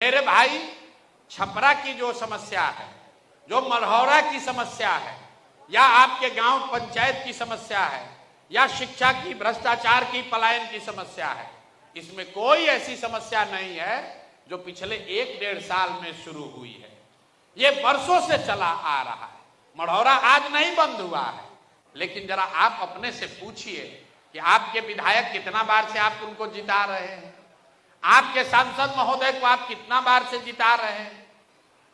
मेरे भाई, छपरा की जो समस्या है, जो मढ़ौरा की समस्या है, या आपके गांव पंचायत की समस्या है, या शिक्षा की, भ्रष्टाचार की, पलायन की समस्या है, इसमें कोई ऐसी समस्या नहीं है जो पिछले 1-1.5 साल में शुरू हुई है। ये वर्षों से चला आ रहा है। मढ़ौरा आज नहीं बंद हुआ है, लेकिन जरा आप अपने से पूछिए कि आपके विधायक कितना बार से आप उनको जिता रहे हैं, आपके सांसद महोदय को आप कितना बार से जिता रहे हैं।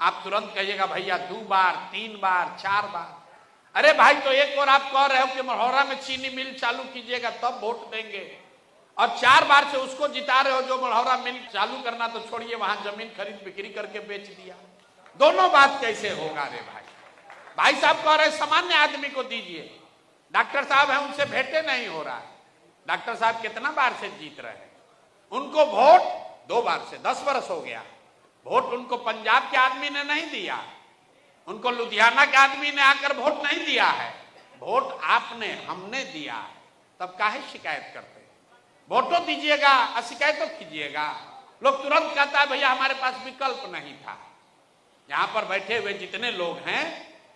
आप तुरंत कहिएगा भैया 2 बार, 3 बार, 4 बार। अरे भाई, तो एक और आप कह रहे हो कि मढ़ौरा में चीनी मिल चालू कीजिएगा तब वोट देंगे, और 4 बार से उसको जिता रहे हो जो मढ़ौरा मिल चालू करना तो छोड़िए, वहां जमीन खरीद बिक्री करके बेच दिया। दोनों बात कैसे होगा रे भाई? भाई साहब कह रहे सामान्य आदमी को दीजिए। डॉक्टर साहब है, उनसे भेंटे नहीं हो रहा है। डॉक्टर साहब कितना बार से जीत रहे हैं, उनको वोट 2 बार से 10 वर्ष हो गया। वोट उनको पंजाब के आदमी ने नहीं दिया, उनको लुधियाना के आदमी ने आकर वोट नहीं दिया है, वोट आपने, हमने दिया है। तब काहे शिकायत करते? वोटों दीजिएगा और शिकायतों कीजिएगा। लोग तुरंत कहता है भैया हमारे पास विकल्प नहीं था। यहां पर बैठे हुए जितने लोग हैं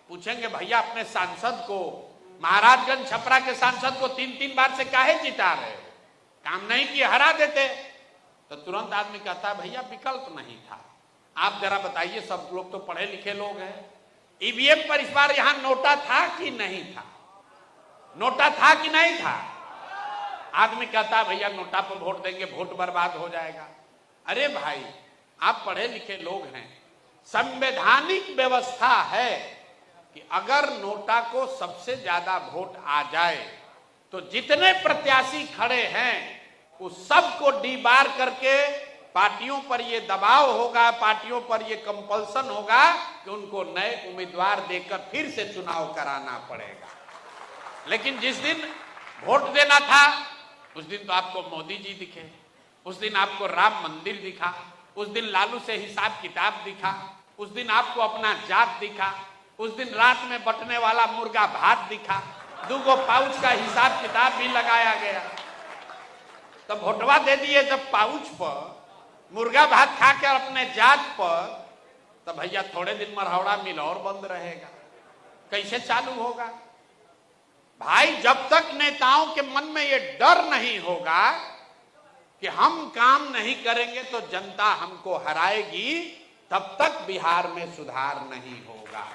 पूछेंगे भैया अपने सांसद को, महाराजगंज छपरा के सांसद को 3-3 बार से काहे जिता रहे हो? काम नहीं किए, हरा देते। तो तुरंत आदमी कहता है भैया विकल्प नहीं था। आप जरा बताइए, सब लोग तो पढ़े लिखे लोग हैं, ईवीएम पर इस बार यहां नोटा था कि नहीं था? नोटा था कि नहीं था? आदमी कहता है भैया नोटा पर वोट देंगे, वोट बर्बाद हो जाएगा। अरे भाई, आप पढ़े लिखे लोग हैं, संवैधानिक व्यवस्था है कि अगर नोटा को सबसे ज्यादा वोट आ जाए तो जितने प्रत्याशी खड़े हैं उस सबको डीबार करके पार्टियों पर यह दबाव होगा, पार्टियों पर यह कंपल्सन होगा कि उनको नए उम्मीदवार देकर फिर से चुनाव कराना पड़ेगा। लेकिन जिस दिन वोट देना था उस दिन तो आपको मोदी जी दिखे, उस दिन आपको राम मंदिर दिखा, उस दिन लालू से हिसाब किताब दिखा, उस दिन आपको अपना जात दिखा, उस दिन रात में बटने वाला मुर्गा भात दिखा, 2 पाउच का हिसाब किताब भी लगाया गया। तब वोटवा दे दिए जब पाउच पर, मुर्गा भात खा कर अपने जात पर, तब भैया थोड़े दिन मढ़ौरा मिल और बंद रहेगा। कैसे चालू होगा भाई? जब तक नेताओं के मन में ये डर नहीं होगा कि हम काम नहीं करेंगे तो जनता हमको हराएगी, तब तक बिहार में सुधार नहीं होगा।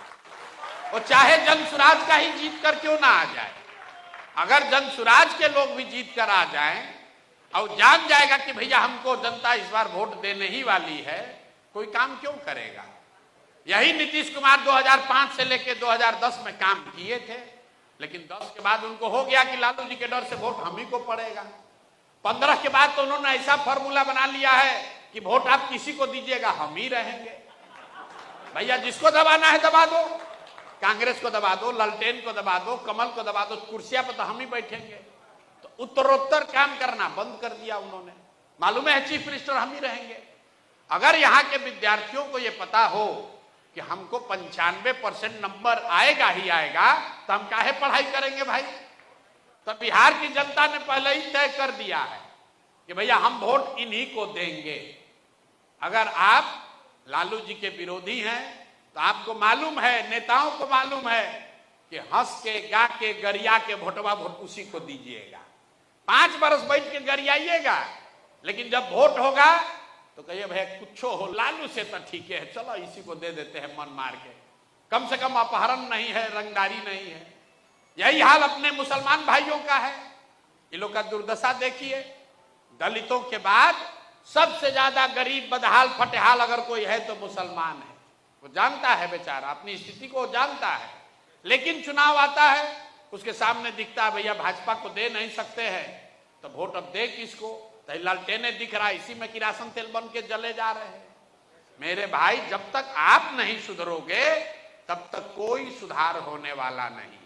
और चाहे जनसुराज का ही जीत कर क्यों ना आ जाए, अगर जनसुराज के लोग भी जीत कर आ जाएं और जान जाएगा कि भैया हमको जनता इस बार वोट देने ही वाली है, कोई काम क्यों करेगा? यही नीतीश कुमार 2005 से लेकर 2010 में काम किए थे, लेकिन 10 के बाद उनको हो गया कि लालू जी के डर से वोट हम ही को पड़ेगा। 15 के बाद तो उन्होंने ऐसा फॉर्मूला बना लिया है कि वोट आप किसी को दीजिएगा हम ही रहेंगे। भैया जिसको दबाना है दबा दो, कांग्रेस को दबा दो, ललटेन को दबा दो, कमल को दबा दो, कुर्सियां पर तो हम ही बैठेंगे। तो उत्तरोत्तर काम करना बंद कर दिया उन्होंने। मालूम है चीफ मिनिस्टर हम ही रहेंगे। अगर यहाँ के विद्यार्थियों को यह पता हो कि हमको 95% नंबर आएगा ही आएगा, तो हम काहे पढ़ाई करेंगे भाई? तो बिहार की जनता ने पहले ही तय कर दिया है कि भैया हम वोट इन्हीं को देंगे। अगर आप लालू जी के विरोधी हैं तो आपको मालूम है, नेताओं को मालूम है कि हंस के, गा के, गरिया के वोटवा वोट उसी को दीजिएगा। 5 बरस बैठ के गरियाइएगा, लेकिन जब वोट होगा तो कहिए भैया कुछ हो, लालू से तो ठीक है, चलो इसी को दे देते हैं मन मार के, कम से कम अपहरण नहीं है, रंगदारी नहीं है। यही हाल अपने मुसलमान भाइयों का है। ये लोग का दुर्दशा देखिए, दलितों के बाद सबसे ज्यादा गरीब, बदहाल, फटेहाल अगर कोई है तो मुसलमान है। वो जानता है बेचारा, अपनी स्थिति को जानता है, लेकिन चुनाव आता है उसके सामने दिखता है भैया भाजपा को दे नहीं सकते हैं, तो वोट अब दे किसको? तो लालटेने दिख रहा है, इसी में किरासन तेल बन के जले जा रहे हैं। मेरे भाई, जब तक आप नहीं सुधरोगे तब तक कोई सुधार होने वाला नहीं।